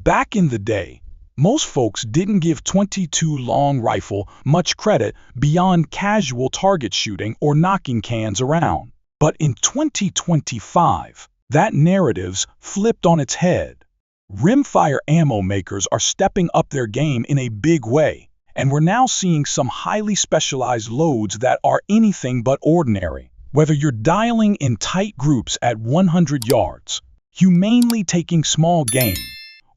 Back in the day, most folks didn't give 22 long rifle much credit beyond casual target shooting or knocking cans around. But in 2025, that narrative's flipped on its head. Rimfire ammo makers are stepping up their game in a big way, and we're now seeing some highly specialized loads that are anything but ordinary. Whether you're dialing in tight groups at 100 yards, humanely taking small game,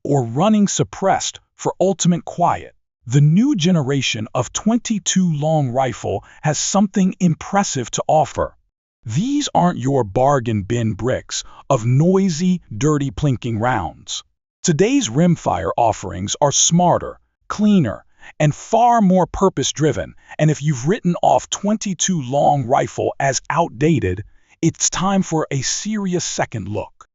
or running suppressed for ultimate quiet, the new generation of 22 long rifle has something impressive to offer. These aren't your bargain bin bricks of noisy, dirty plinking rounds. Today's rimfire offerings are smarter, cleaner, and far more purpose-driven, and if you've written off 22 long rifle as outdated, it's time for a serious second look.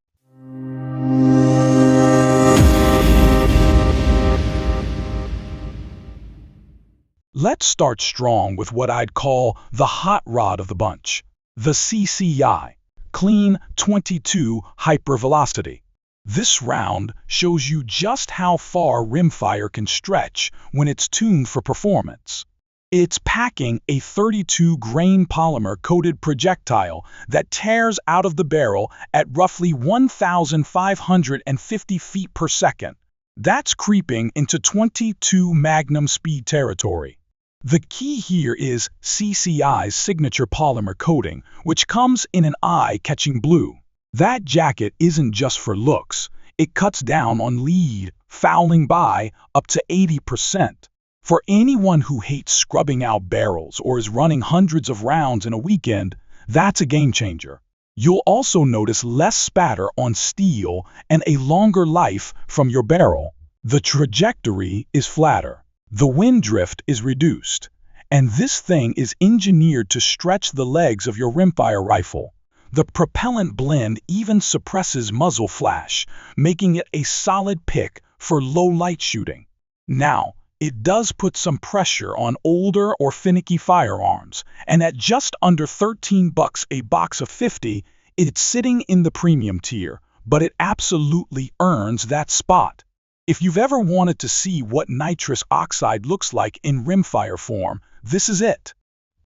Let's start strong with what I'd call the hot rod of the bunch, the CCI, Clean 22 Hypervelocity. This round shows you just how far rimfire can stretch when it's tuned for performance. It's packing a 32-grain polymer-coated projectile that tears out of the barrel at roughly 1,550 feet per second. That's creeping into 22 Magnum speed territory. The key here is CCI's signature polymer coating, which comes in an eye-catching blue. That jacket isn't just for looks. It cuts down on lead, fouling by up to 80%. For anyone who hates scrubbing out barrels or is running hundreds of rounds in a weekend, that's a game changer. You'll also notice less spatter on steel and a longer life from your barrel. The trajectory is flatter. The wind drift is reduced, and this thing is engineered to stretch the legs of your rimfire rifle. The propellant blend even suppresses muzzle flash, making it a solid pick for low-light shooting. Now, it does put some pressure on older or finicky firearms, and at just under $13 a box of 50, it's sitting in the premium tier, but it absolutely earns that spot. If you've ever wanted to see what nitrous oxide looks like in rimfire form, this is it.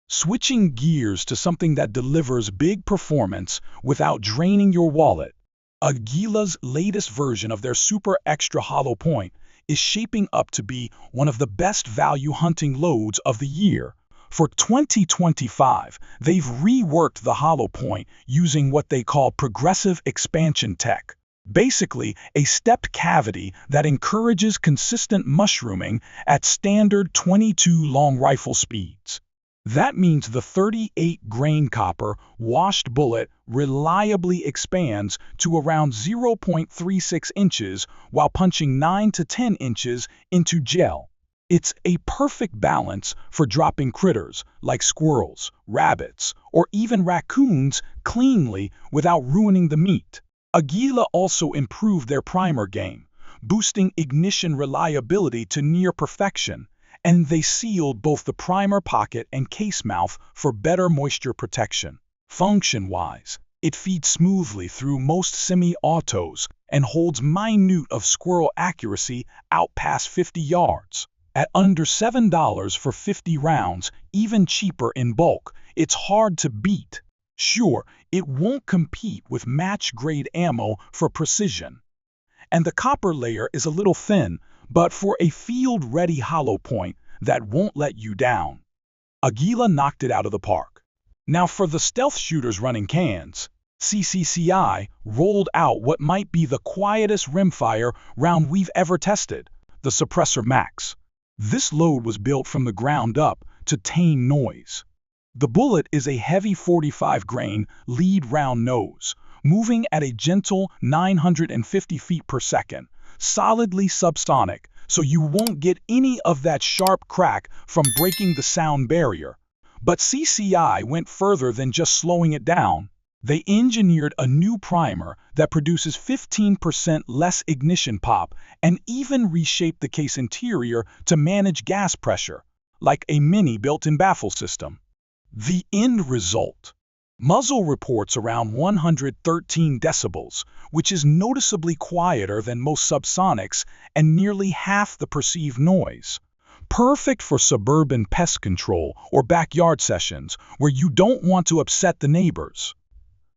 Switching gears to something that delivers big performance without draining your wallet, Aguila's latest version of their super extra hollow point is shaping up to be one of the best value hunting loads of the year. For 2025, they've reworked the hollow point using what they call progressive expansion tech. Basically, a stepped cavity that encourages consistent mushrooming at standard 22 long rifle speeds. That means the 38-grain copper washed bullet reliably expands to around 0.36 inches while punching 9 to 10 inches into gel. It's a perfect balance for dropping critters like squirrels, rabbits, or even raccoons cleanly without ruining the meat. Aguila also improved their primer game, boosting ignition reliability to near perfection, and they sealed both the primer pocket and case mouth for better moisture protection. Function-wise, it feeds smoothly through most semi-autos and holds minute of squirrel accuracy out past 50 yards. At under $7 for 50 rounds, even cheaper in bulk, it's hard to beat. Sure, it won't compete with match-grade ammo for precision. And the copper layer is a little thin, but for a field-ready hollow point, that won't let you down. Aguila knocked it out of the park. Now for the stealth shooters running cans, CCCI rolled out what might be the quietest rimfire round we've ever tested, the Suppressor Max. This load was built from the ground up to tame noise. The bullet is a heavy 45-grain lead round nose, moving at a gentle 950 feet per second, solidly subsonic, so you won't get any of that sharp crack from breaking the sound barrier. But CCI went further than just slowing it down. They engineered a new primer that produces 15% less ignition pop and even reshaped the case interior to manage gas pressure, like a mini built-in baffle system. The end result: Muzzle reports around 113 decibels, which is noticeably quieter than most subsonics and nearly half the perceived noise. Perfect for suburban pest control or backyard sessions where you don't want to upset the neighbors.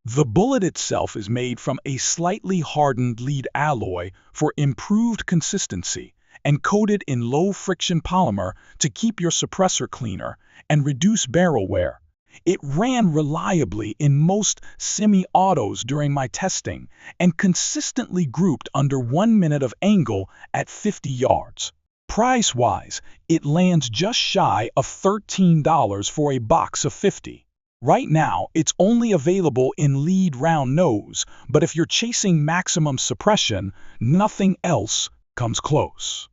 The bullet itself is made from a slightly hardened lead alloy for improved consistency and coated in low-friction polymer to keep your suppressor cleaner and reduce barrel wear. It ran reliably in most semi-autos during my testing and consistently grouped under 1 minute of angle at 50 yards. Price-wise, it lands just shy of $13 for a box of 50. Right now, it's only available in lead round nose, but if you're chasing maximum suppression, nothing else comes close.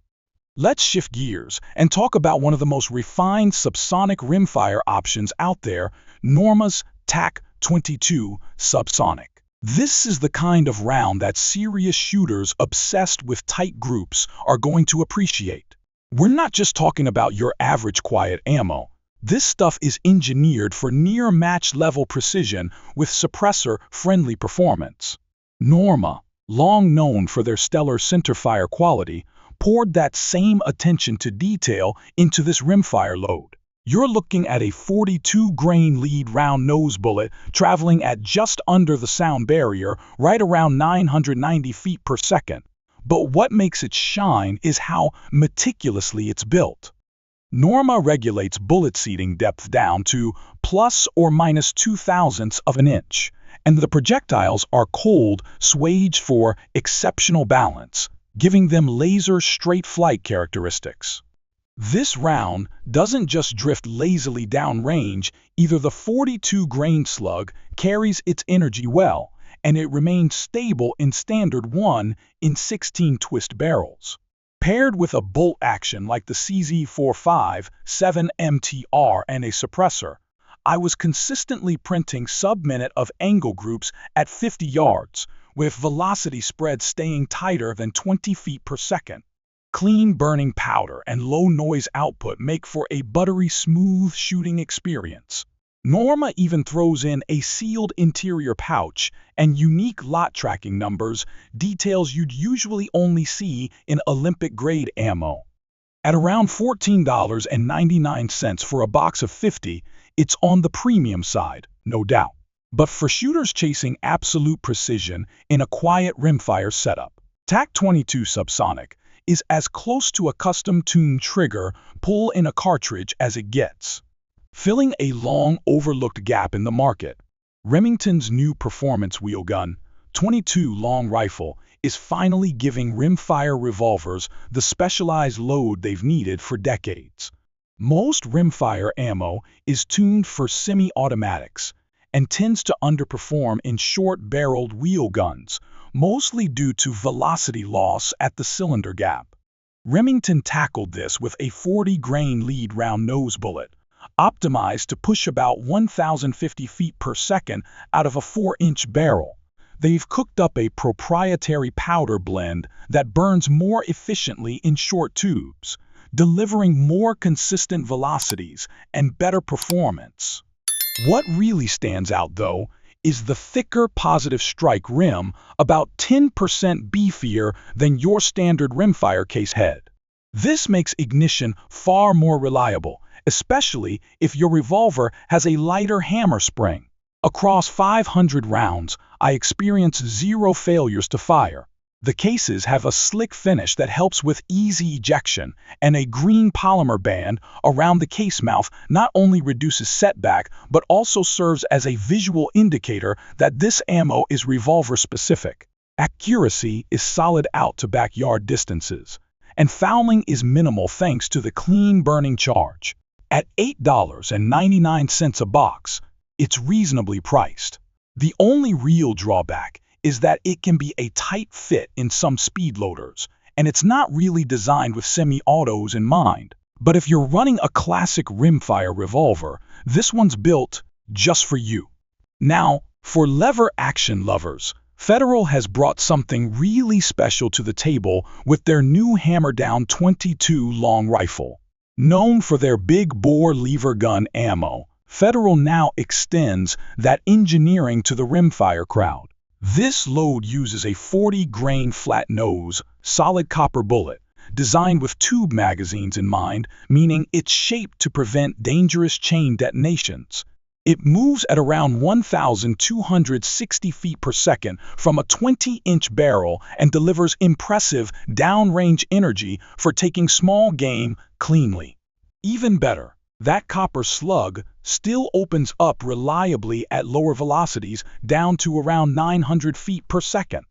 Let's shift gears and talk about one of the most refined subsonic rimfire options out there, Norma's TAC-22 subsonic. This is the kind of round that serious shooters obsessed with tight groups are going to appreciate. We're not just talking about your average quiet ammo. This stuff is engineered for near match level precision with suppressor-friendly performance. Norma, long known for their stellar centerfire quality, poured that same attention to detail into this rimfire load. You're looking at a 42-grain lead round nose bullet traveling at just under the sound barrier, right around 990 feet per second. But what makes it shine is how meticulously it's built. Norma regulates bullet seating depth down to plus or minus 0.02 of an inch, and the projectiles are cold swaged for exceptional balance, giving them laser-straight flight characteristics. This round doesn't just drift lazily downrange, either the 42-grain slug carries its energy well, and it remains stable in standard 1 in 16 twist barrels. Paired with a bolt action like the CZ45 7MTR and a suppressor, I was consistently printing sub-minute of angle groups at 50 yards, with velocity spread staying tighter than 20 feet per second. Clean burning powder and low noise output make for a buttery smooth shooting experience. Norma even throws in a sealed interior pouch and unique lot tracking numbers, details you'd usually only see in Olympic-grade ammo. At around $14.99 for a box of 50, it's on the premium side, no doubt. But for shooters chasing absolute precision in a quiet rimfire setup, TAC-22 Subsonic is as close to a custom-tuned trigger pull in a cartridge as it gets. Filling a long overlooked gap in the market, Remington's new performance wheelgun, 22 long rifle, is finally giving rimfire revolvers the specialized load they've needed for decades. Most rimfire ammo is tuned for semi-automatics and tends to underperform in short-barreled wheel guns, mostly due to velocity loss at the cylinder gap. Remington tackled this with a 40-grain lead round nose bullet, optimized to push about 1,050 feet per second out of a 4-inch barrel. They've cooked up a proprietary powder blend that burns more efficiently in short tubes, delivering more consistent velocities and better performance. What really stands out, though, is the thicker positive strike rim, about 10% beefier than your standard rimfire case head. This makes ignition far more reliable, especially if your revolver has a lighter hammer spring. Across 500 rounds, I experienced 0 failures to fire. The cases have a slick finish that helps with easy ejection, and a green polymer band around the case mouth not only reduces setback but also serves as a visual indicator that this ammo is revolver-specific. Accuracy is solid out to backyard distances, and fouling is minimal thanks to the clean burning charge. At $8.99 a box, it's reasonably priced. The only real drawback is that it can be a tight fit in some speed loaders, and it's not really designed with semi-autos in mind. But if you're running a classic rimfire revolver, this one's built just for you. Now, for lever action lovers, Federal has brought something really special to the table with their new hammer-down 22 long rifle. Known for their big bore lever gun ammo, Federal now extends that engineering to the rimfire crowd. This load uses a 40-grain flat nose, solid copper bullet, designed with tube magazines in mind, meaning it's shaped to prevent dangerous chain detonations. It moves at around 1,260 feet per second from a 20-inch barrel and delivers impressive downrange energy for taking small game cleanly. Even better, that copper slug still opens up reliably at lower velocities down to around 900 feet per second.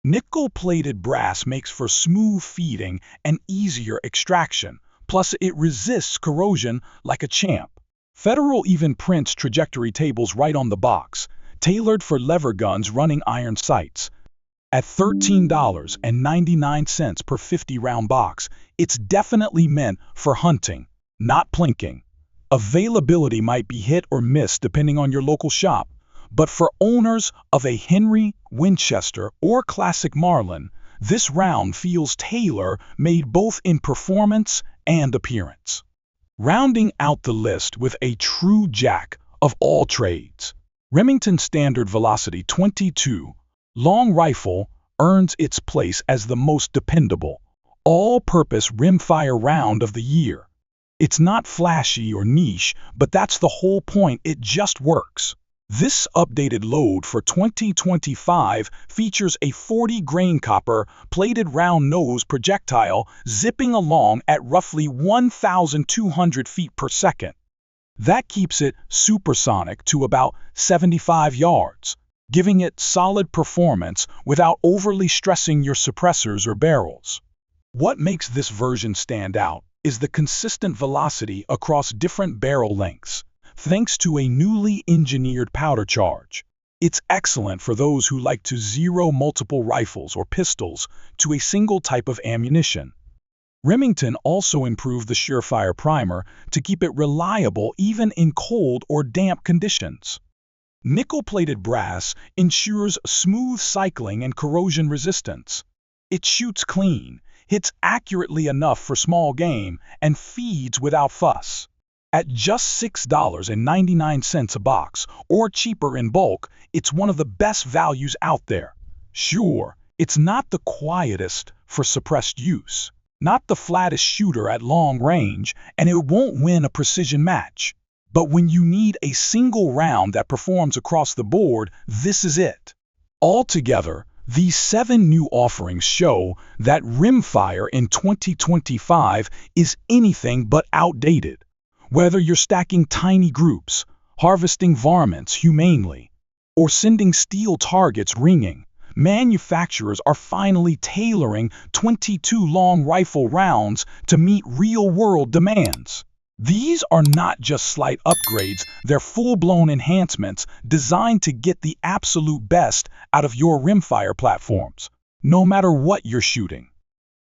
Nickel-plated brass makes for smooth feeding and easier extraction, plus it resists corrosion like a champ. Federal even prints trajectory tables right on the box, tailored for lever guns running iron sights. At $13.99 per 50-round box, it's definitely meant for hunting, not plinking. Availability might be hit or miss depending on your local shop, but for owners of a Henry, Winchester, or Classic Marlin, this round feels tailor-made both in performance and appearance. Rounding out the list with a true jack of all trades, Remington Standard Velocity 22 long rifle earns its place as the most dependable, all-purpose rimfire round of the year. It's not flashy or niche, but that's the whole point, it just works. This updated load for 2025 features a 40-grain copper-plated round nose projectile zipping along at roughly 1,200 feet per second. That keeps it supersonic to about 75 yards, giving it solid performance without overly stressing your suppressors or barrels. What makes this version stand out is the consistent velocity across different barrel lengths, thanks to a newly engineered powder charge. It's excellent for those who like to zero multiple rifles or pistols to a single type of ammunition. Remington also improved the Surefire primer to keep it reliable even in cold or damp conditions. Nickel-plated brass ensures smooth cycling and corrosion resistance. It shoots clean, hits accurately enough for small game, and feeds without fuss. At just $6.99 a box, or cheaper in bulk, it's one of the best values out there. Sure, it's not the quietest for suppressed use, not the flattest shooter at long range, and it won't win a precision match. But when you need a single round that performs across the board, this is it. Altogether, these 7 new offerings show that rimfire in 2025 is anything but outdated. Whether you're stacking tiny groups, harvesting varmints humanely, or sending steel targets ringing, manufacturers are finally tailoring 22 long rifle rounds to meet real-world demands. These are not just slight upgrades, they're full-blown enhancements designed to get the absolute best out of your rimfire platforms, no matter what you're shooting.